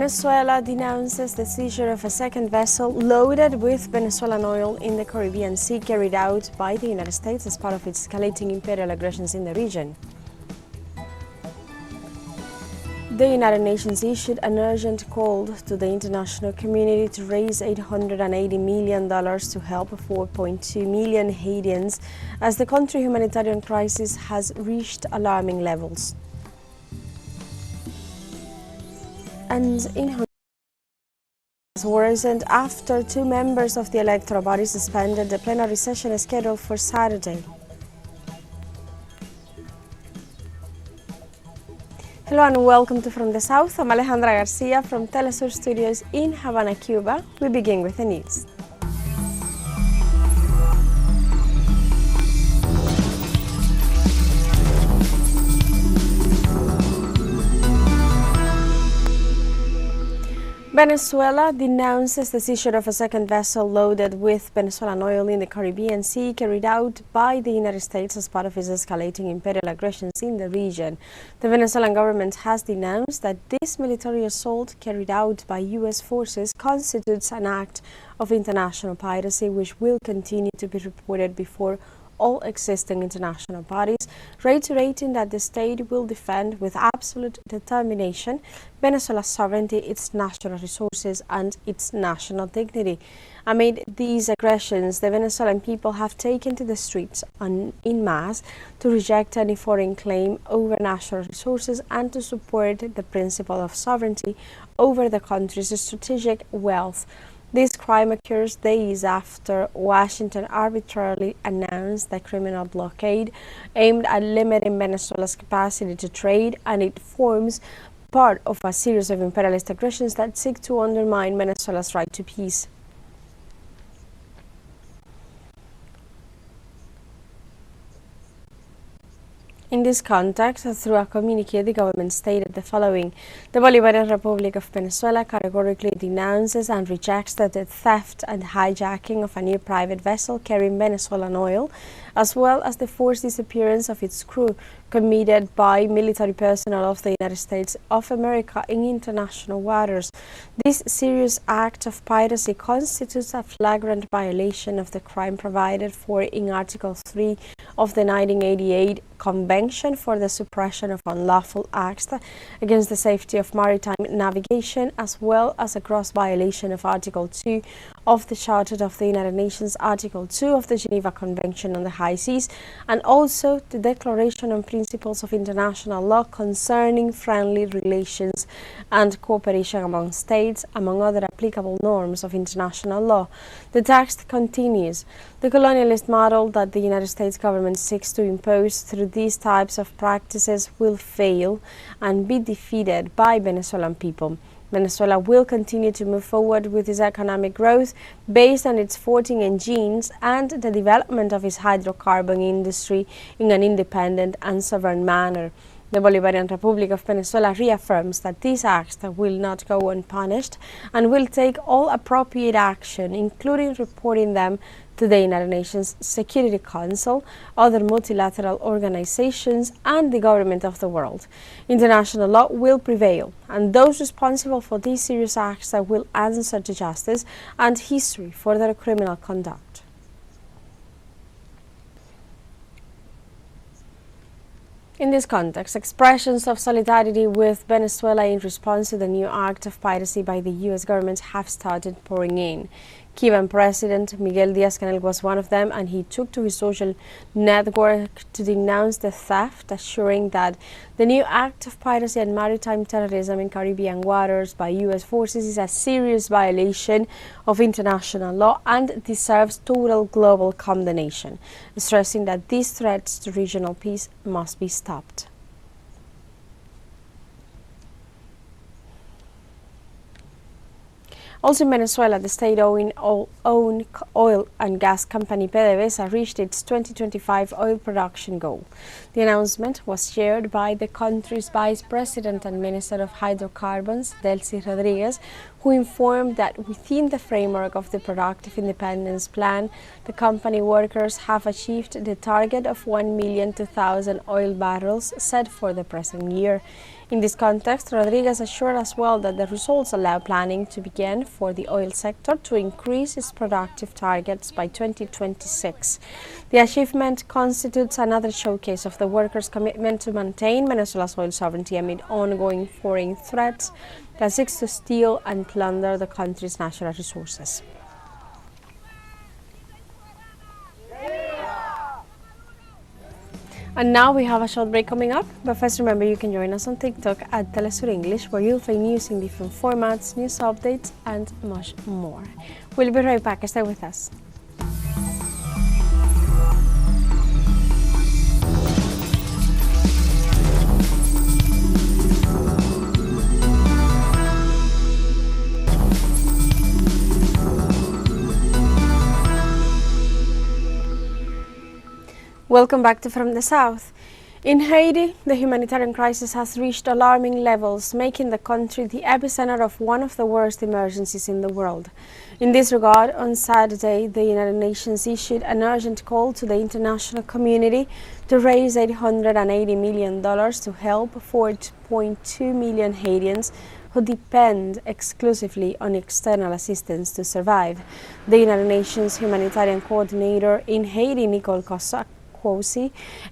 Venezuela denounces the seizure of a second vessel loaded with Venezuelan oil in the Caribbean Sea carried out by the United States as part of its escalating imperial aggressions in the region. The United Nations issued an urgent call to the international community to raise $880 million to help 4.2 million Haitians as the country's humanitarian crisis has reached alarming levels. And in Honduras worsened after two members of the electoral body suspended the plenary session scheduled for Saturday. Hello and welcome to From the South. I'm Alejandra Garcia from teleSUR studios in Havana, Cuba. We begin with the news. Venezuela denounces the seizure of a second vessel loaded with Venezuelan oil in the Caribbean Sea carried out by the United States as part of its escalating imperial aggressions in the region. The Venezuelan government has denounced that this military assault carried out by U.S. forces constitutes an act of international piracy which will continue to be reported before all existing international bodies, reiterating that the state will defend with absolute determination Venezuela's sovereignty, its natural resources, and its national dignity. Amid these aggressions, the Venezuelan people have taken to the streets en masse to reject any foreign claim over natural resources and to support the principle of sovereignty over the country's strategic wealth. This crime occurs days after Washington arbitrarily announced the criminal blockade aimed at limiting Venezuela's capacity to trade, and it forms part of a series of imperialist aggressions that seek to undermine Venezuela's right to peace. In this context, through a communique, the government stated the following: the Bolivarian Republic of Venezuela categorically denounces and rejects the theft and hijacking of a new private vessel carrying Venezuelan oil, as well as the forced disappearance of its crew committed by military personnel of the United States of America in international waters. This serious act of piracy constitutes a flagrant violation of the crime provided for in Article 3 of the 1988 Convention for the Suppression of Unlawful Acts against the Safety of Maritime Navigation, as well as a gross violation of Article 2 of the Charter of the United Nations, Article 2 of the Geneva Convention on the High Seas, and also the Declaration on Principles of International Law concerning friendly relations and cooperation among states, among other applicable norms of international law. The text continues: the colonialist model that the United States government seeks to impose through these types of practices will fail and be defeated by Venezuelan people. Venezuela will continue to move forward with its economic growth based on its 14 engines and the development of its hydrocarbon industry in an independent and sovereign manner. The Bolivarian Republic of Venezuela reaffirms that these acts will not go unpunished and will take all appropriate action, including reporting them to the United Nations Security Council, other multilateral organizations, and the government of the world. International law will prevail, and those responsible for these serious acts will answer to justice and history for their criminal conduct. In this context, expressions of solidarity with Venezuela in response to the new act of piracy by the U.S. government have started pouring in. Cuban President Miguel Díaz-Canel was one of them, and he took to his social network to denounce the theft, assuring that the new act of piracy and maritime terrorism in Caribbean waters by U.S. forces is a serious violation of international law and deserves total global condemnation, stressing that these threats to regional peace must be stopped. Also in Venezuela, the state-owned oil and gas company PDVSA reached its 2025 oil production goal. The announcement was shared by the country's Vice President and Minister of Hydrocarbons, Delcy Rodriguez, who informed that within the framework of the Productive Independence Plan, the company workers have achieved the target of 1,002,000 oil barrels set for the present year. In this context, Rodriguez assured as well that the results allow planning to begin for the oil sector to increase its productive targets by 2026. The achievement constitutes another showcase of the workers' commitment to maintain Venezuela's oil sovereignty amid ongoing foreign threats that seeks to steal and plunder the country's natural resources. And now we have a short break coming up, but first remember you can join us on TikTok at teleSUR English, where you'll find news in different formats, news updates, and much more. We'll be right back. Stay with us. Welcome back to From the South. In Haiti, the humanitarian crisis has reached alarming levels, making the country the epicenter of one of the worst emergencies in the world. In this regard, on Saturday, the United Nations issued an urgent call to the international community to raise $880 million to help 4.2 million Haitians who depend exclusively on external assistance to survive. The United Nations humanitarian coordinator in Haiti, Nicole Cossack,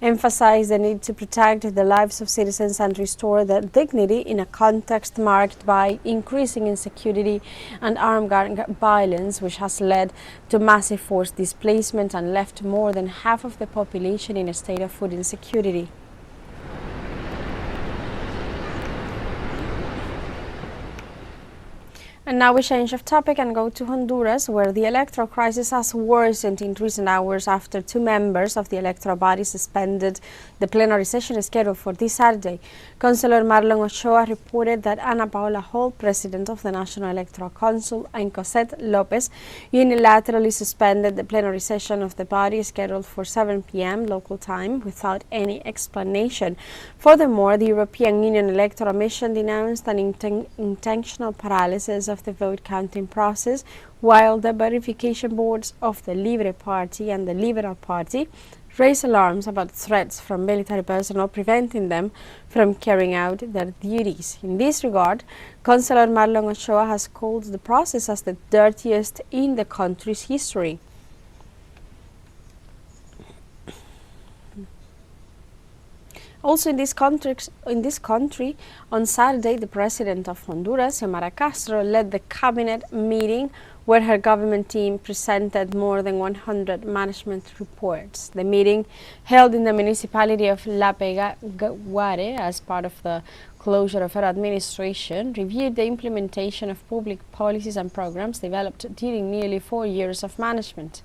emphasized the need to protect the lives of citizens and restore their dignity in a context marked by increasing insecurity and armed gang violence, which has led to massive forced displacement and left more than half of the population in a state of food insecurity. And now we change of topic and go to Honduras, where the electoral crisis has worsened in recent hours after two members of the electoral body suspended the plenary session scheduled for this Saturday. Councillor Marlon Ochoa reported that Ana Paola Hall, president of the National Electoral Council, and Cosette Lopez unilaterally suspended the plenary session of the body scheduled for 7 p.m. local time without any explanation. Furthermore, the European Union Electoral Mission denounced an intentional paralysis of the vote counting process, while the verification boards of the Libre Party and the Liberal Party raised alarms about threats from military personnel preventing them from carrying out their duties. In this regard, Councillor Marlon Ochoa has called the process as the dirtiest in the country's history. Also in this country, on Saturday, the president of Honduras, Xiomara Castro, led the cabinet meeting where her government team presented more than 100 management reports. The meeting, held in the municipality of La Peguare as part of the closure of her administration, reviewed the implementation of public policies and programs developed during nearly 4 years of management.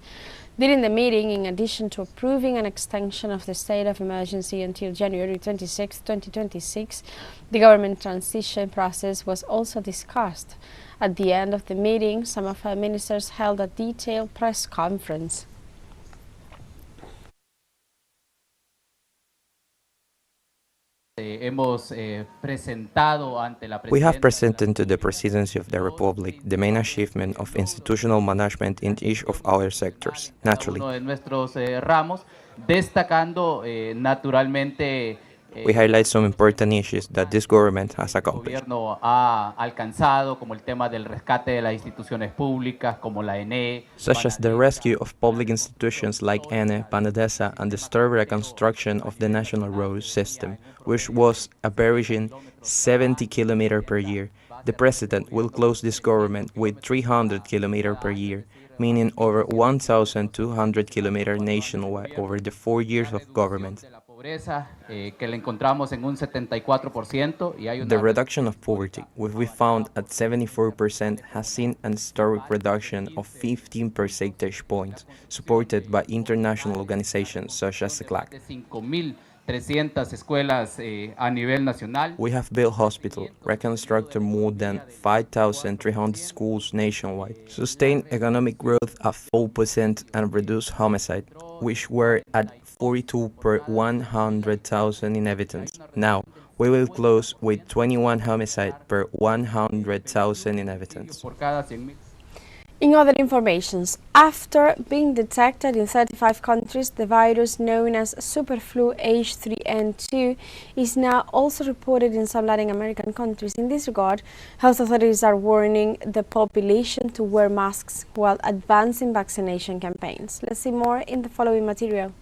During the meeting, in addition to approving an extension of the state of emergency until January 26, 2026, the government transition process was also discussed. At the end of the meeting, some of her ministers held a detailed press conference. We have presented to the Presidency of the Republic the main achievement of institutional management in each of our sectors, naturally. We highlight some important issues that this government has accomplished, such as the rescue of public institutions like ENE, Panadesa, and the thorough reconstruction of the national road system, which was averaging 70 km per year. The President will close this government with 300 km per year, meaning over 1,200 km nationwide over the 4 years of government. The reduction of poverty, which we found at 74%, has seen an historic reduction of 15 percentage points, supported by international organizations such as escalates. We have built hospitals, reconstructed more than 5,300 schools nationwide, sustained economic growth at 4%, and reduced homicide, which were at 42 per 100,000 inhabitants. Now, we will close with 21 homicides per 100,000 inhabitants. In other informations, after being detected in 35 countries, the virus known as superflu H3N2 is now also reported in some Latin American countries. In this regard, health authorities are warning the population to wear masks while advancing vaccination campaigns. Let's see more in the following material.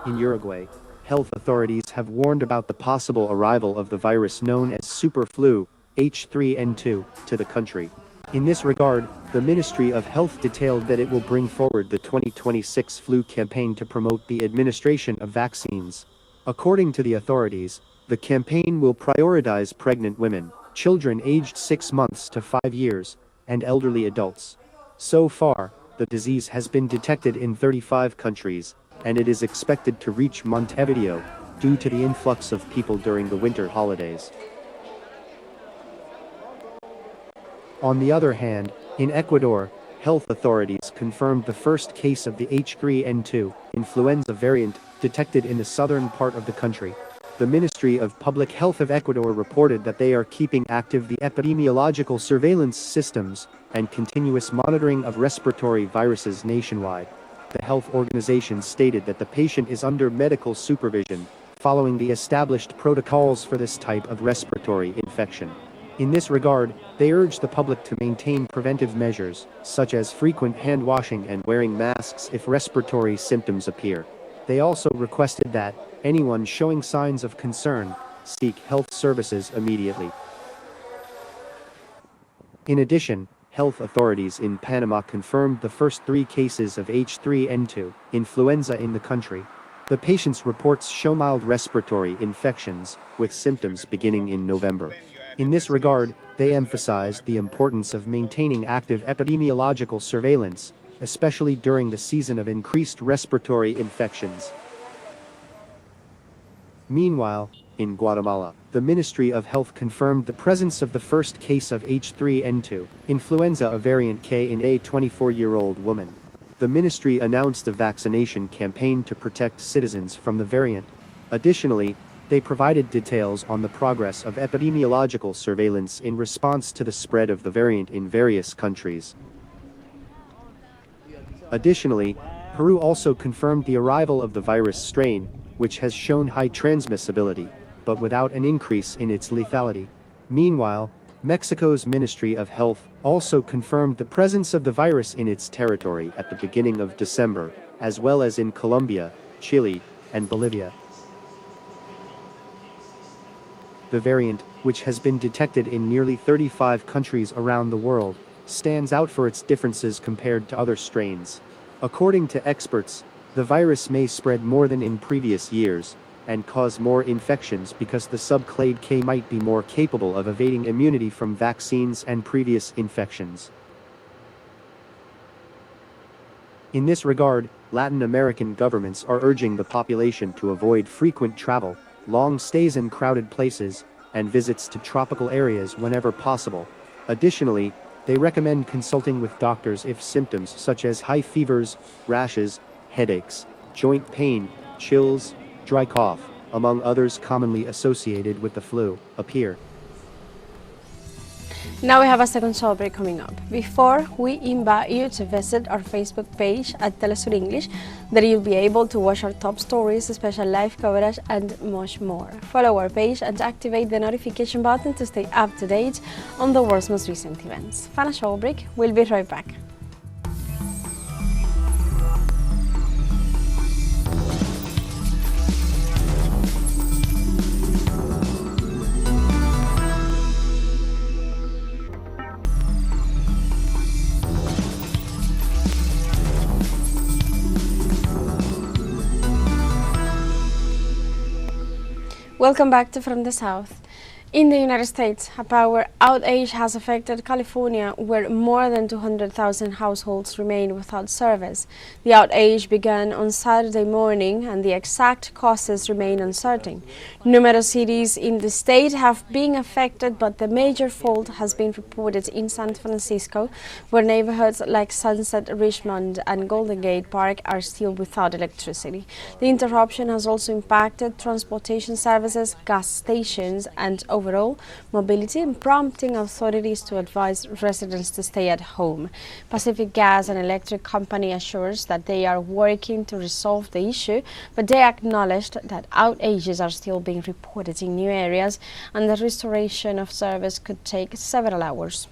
In Uruguay, health authorities have warned about the possible arrival of the virus known as superflu H3N2 to the country. In this regard, the Ministry of Health detailed that it will bring forward the 2026 flu campaign to promote the administration of vaccines. According to the authorities, the campaign will prioritize pregnant women, children aged 6 months to 5 years, and elderly adults. So far, the disease has been detected in 35 countries, and it is expected to reach Montevideo due to the influx of people during the winter holidays. On the other hand, in Ecuador, health authorities confirmed the first case of the H3N2 influenza variant detected in the southern part of the country. The Ministry of Public Health of Ecuador reported that they are keeping active the epidemiological surveillance systems and continuous monitoring of respiratory viruses nationwide. The health organization stated that the patient is under medical supervision, following the established protocols for this type of respiratory infection. In this regard, they urge the public to maintain preventive measures, such as frequent hand washing and wearing masks if respiratory symptoms appear. They also requested that anyone showing signs of concern seek health services immediately. In addition, health authorities in Panama confirmed the first 3 cases of H3N2 influenza in the country. The patient's reports show mild respiratory infections, with symptoms beginning in November. In this regard, they emphasized the importance of maintaining active epidemiological surveillance, especially during the season of increased respiratory infections. Meanwhile, in Guatemala, the Ministry of Health confirmed the presence of the first case of H3N2 influenza, a variant K in a 24-year-old woman. The ministry announced a vaccination campaign to protect citizens from the variant. Additionally, they provided details on the progress of epidemiological surveillance in response to the spread of the variant in various countries. Additionally, Peru also confirmed the arrival of the virus strain, which has shown high transmissibility, but without an increase in its lethality. Meanwhile, Mexico's Ministry of Health also confirmed the presence of the virus in its territory at the beginning of December, as well as in Colombia, Chile, and Bolivia. The variant, which has been detected in nearly 35 countries around the world, stands out for its differences compared to other strains. According to experts, the virus may spread more than in previous years, and cause more infections because the subclade K might be more capable of evading immunity from vaccines and previous infections. In this regard, Latin American governments are urging the population to avoid frequent travel, long stays in crowded places, and visits to tropical areas whenever possible. Additionally, they recommend consulting with doctors if symptoms such as high fevers, rashes, headaches, joint pain, chills, dry cough, among others commonly associated with the flu, appear. Now we have a second show break coming up. Before, we invite you to visit our Facebook page at teleSUR English. There you'll be able to watch our top stories, special live coverage, and much more. Follow our page and activate the notification button to stay up to date on the world's most recent events. Final show break. We'll be right back. Welcome back to From the South. In the United States, a power outage has affected California, where more than 200,000 households remain without service. The outage began on Saturday morning, and the exact causes remain uncertain. Numerous cities in the state have been affected, but the major fault has been reported in San Francisco, where neighborhoods like Sunset, Richmond, and Golden Gate Park are still without electricity. The interruption has also impacted transportation services, gas stations, and overall mobility, prompting authorities to advise residents to stay at home. Pacific Gas and Electric Company assures that they are working to resolve the issue, but they acknowledged that outages are still being reported in new areas and the restoration of service could take several hours.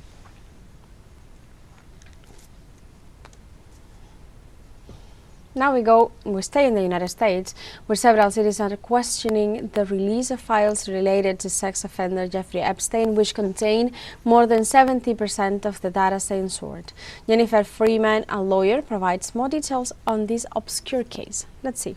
Now we stay in the United States, where several cities are questioning the release of files related to sex offender Jeffrey Epstein, which contain more than 70% of the data censored. Jennifer Freeman, a lawyer, provides more details on this obscure case. Let's see.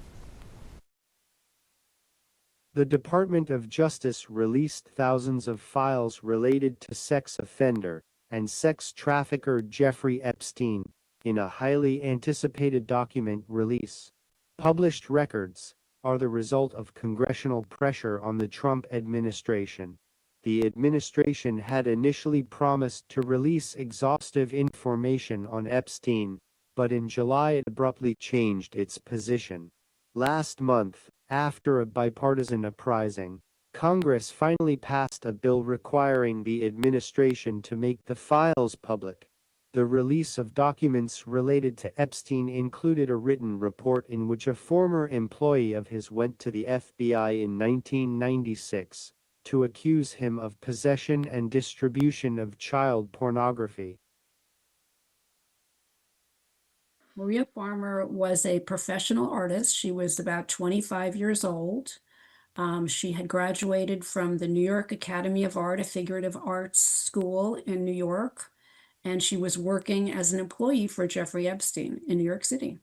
The Department of Justice released thousands of files related to sex offender and sex trafficker Jeffrey Epstein in a highly anticipated document release. Published records are the result of congressional pressure on the Trump administration. The administration had initially promised to release exhaustive information on Epstein, but in July it abruptly changed its position. Last month, after a bipartisan uprising, Congress finally passed a bill requiring the administration to make the files public. The release of documents related to Epstein included a written report in which a former employee of his went to the FBI in 1996 to accuse him of possession and distribution of child pornography. Maria Farmer was a professional artist. She was about 25 years old. She had graduated from the New York Academy of Art, a figurative arts school in New York, and she was working as an employee for Jeffrey Epstein in New York City.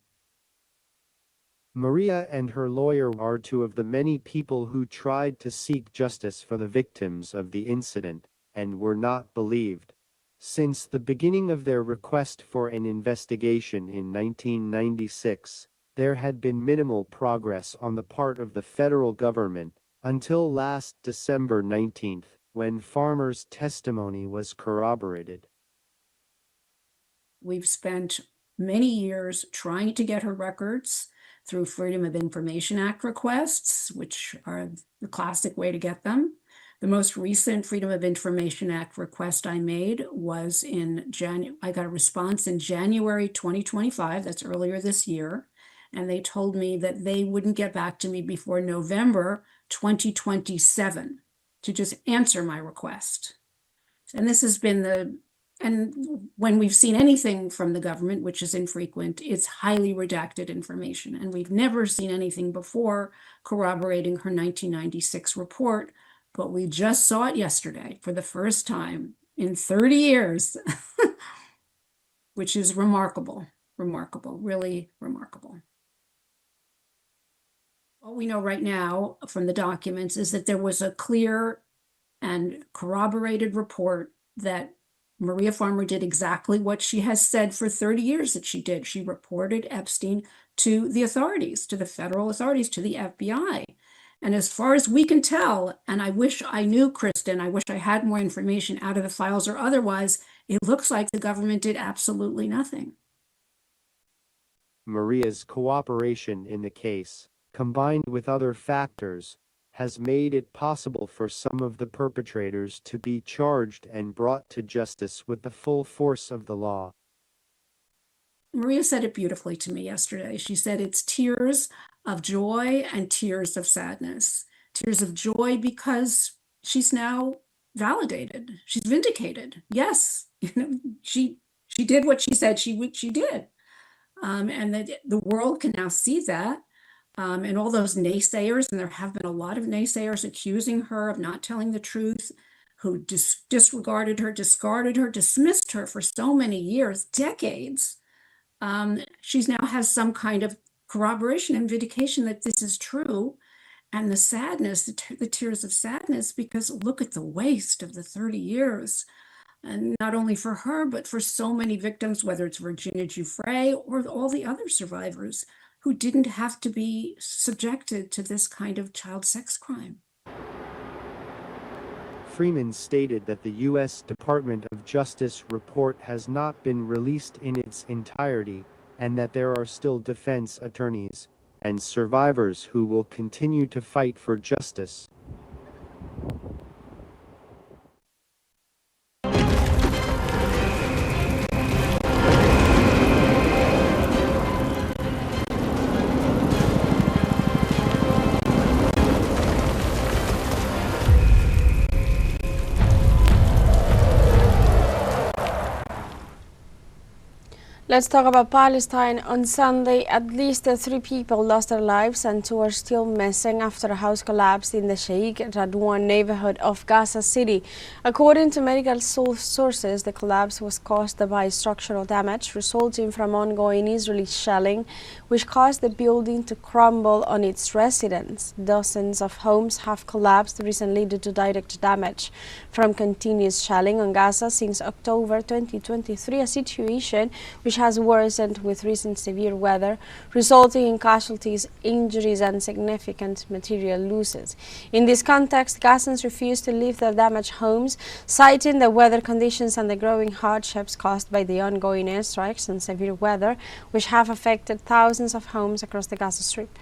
Maria and her lawyer are two of the many people who tried to seek justice for the victims of the incident and were not believed. Since the beginning of their request for an investigation in 1996, there had been minimal progress on the part of the federal government until last December 19, when Farmer's testimony was corroborated. We've spent many years trying to get her records through Freedom of Information Act requests, which are the classic way to get them. The most recent Freedom of Information Act request I made was in January. I got a response in January 2025, that's earlier this year, and they told me that they wouldn't get back to me before November 2027 to just answer my request. And this has been and when we've seen anything from the government, which is infrequent, it's highly redacted information. And we've never seen anything before corroborating her 1996 report, but we just saw it yesterday for the first time in 30 years, which is remarkable, really remarkable. All we know right now from the documents is that there was a clear and corroborated report that Maria Farmer did exactly what she has said for 30 years that she did. She reported Epstein to the authorities, to the federal authorities, to the FBI. And as far as we can tell, and I wish I knew, Kristen, I wish I had more information out of the files or otherwise, it looks like the government did absolutely nothing. Maria's cooperation in the case, combined with other factors, has made it possible for some of the perpetrators to be charged and brought to justice with the full force of the law. Maria said it beautifully to me yesterday. She said it's tears of joy and tears of sadness. Tears of joy because she's now validated. She's vindicated. Yes, she did what she said she did. And that the world can now see that. And all those naysayers, and there have been a lot of naysayers accusing her of not telling the truth, who disregarded her, discarded her, dismissed her for so many years, decades. She's now has some kind of corroboration and vindication that this is true. And the sadness, the tears of sadness, because look at the waste of the 30 years. And not only for her, but for so many victims, whether it's Virginia Giuffre or all the other survivors who didn't have to be subjected to this kind of child sex crime. Freeman stated that the U.S. Department of Justice report has not been released in its entirety, and that there are still defense attorneys and survivors who will continue to fight for justice. Let's talk about Palestine. On Sunday, at least 3 people lost their lives and 2 are still missing after a house collapsed in the Sheikh Radwan neighborhood of Gaza City. According to medical sources, the collapse was caused by structural damage resulting from ongoing Israeli shelling, which caused the building to crumble on its residents. Dozens of homes have collapsed recently due to direct damage from continuous shelling on Gaza since October 2023, a situation which has worsened with recent severe weather, resulting in casualties, injuries, and significant material losses. In this context, Gazans refuse to leave their damaged homes, citing the weather conditions and the growing hardships caused by the ongoing airstrikes and severe weather, which have affected thousands of homes across the Gaza Strip.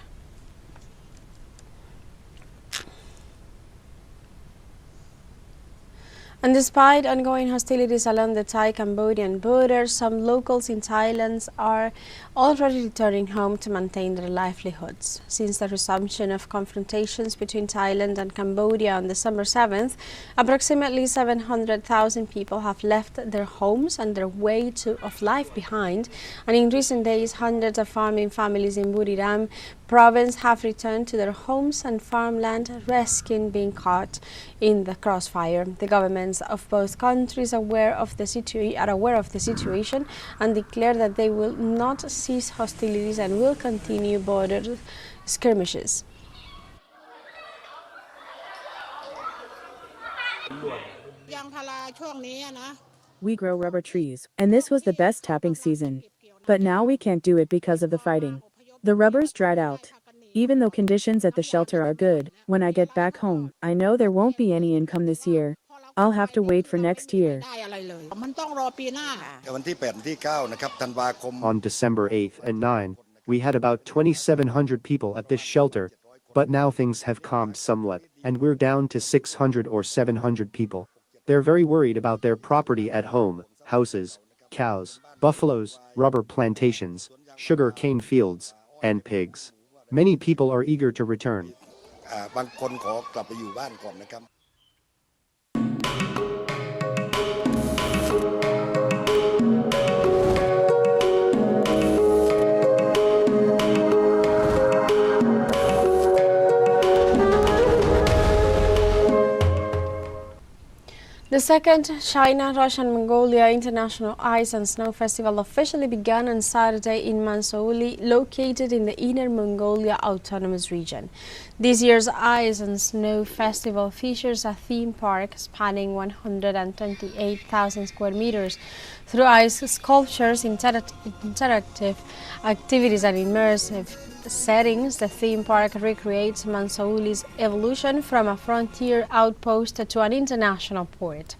And despite ongoing hostilities along the Thai-Cambodian border, some locals in Thailand are already returning home to maintain their livelihoods. Since the resumption of confrontations between Thailand and Cambodia on December 7th, approximately 700,000 people have left their homes and their way of life behind. And in recent days, hundreds of farming families in Buriram province have returned to their homes and farmland, risking being caught in the crossfire. The governments of both countries are aware of the situation and declare that they will not cease hostilities and will continue border skirmishes. We grow rubber trees, and this was the best tapping season. But now we can't do it because of the fighting. The rubber's dried out. Even though conditions at the shelter are good, when I get back home, I know there won't be any income this year. I'll have to wait for next year. On December 8th and 9th, we had about 2,700 people at this shelter, but now things have calmed somewhat, and we're down to 600 or 700 people. They're very worried about their property at home, houses, cows, buffaloes, rubber plantations, sugar cane fields, and pigs. Many people are eager to return. The second China-Russian-Mongolia International Ice and Snow Festival officially began on Saturday in Mansouli, located in the Inner Mongolia Autonomous Region. This year's Ice and Snow Festival features a theme park spanning 128,000 square meters. Through ice sculptures, interactive activities and immersive settings, the theme park recreates Mansouli's evolution from a frontier outpost to an international port.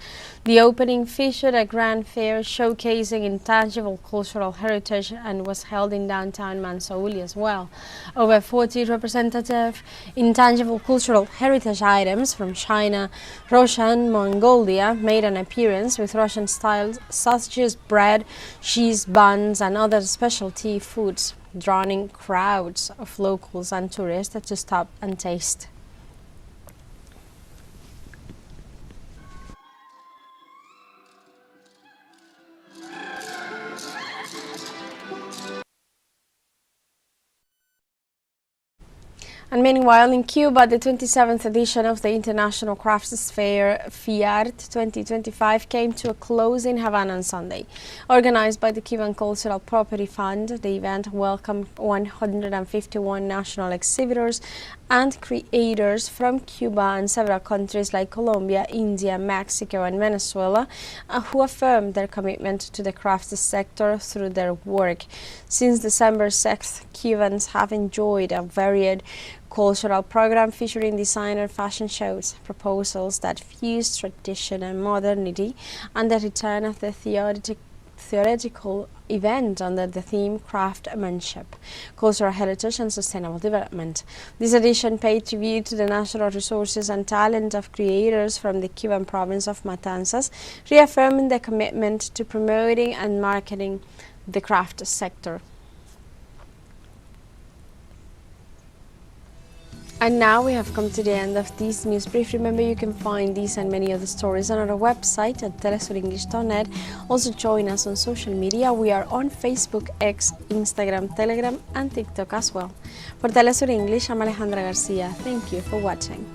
The opening featured a grand fair showcasing intangible cultural heritage and was held in downtown Mansouli as well. Over 40 representative intangible cultural heritage items from China, Russia and Mongolia made an appearance, with Russian-style sausages, bread, cheese, buns and other specialty foods, drawing crowds of locals and tourists to stop and taste. And meanwhile, in Cuba, the 27th edition of the International Crafts Fair, FIART 2025, came to a close in Havana on Sunday. Organized by the Cuban Cultural Property Fund, the event welcomed 151 national exhibitors and creators from Cuba and several countries like Colombia, India, Mexico, and Venezuela, who affirmed their commitment to the crafts sector through their work. Since December 6th, Cubans have enjoyed a varied cultural program featuring designer fashion shows, proposals that fuse tradition and modernity, and the return of the theoretical event under the theme Craftsmanship, Cultural Heritage and Sustainable Development. This edition paid tribute to the natural resources and talent of creators from the Cuban province of Matanzas, reaffirming their commitment to promoting and marketing the craft sector. And now we have come to the end of this news brief. Remember, you can find these and many other stories on our website at telesurenglish.net. Also join us on social media. We are on Facebook, X, Instagram, Telegram and TikTok as well. For Telesur English, I'm Alejandra Garcia. Thank you for watching.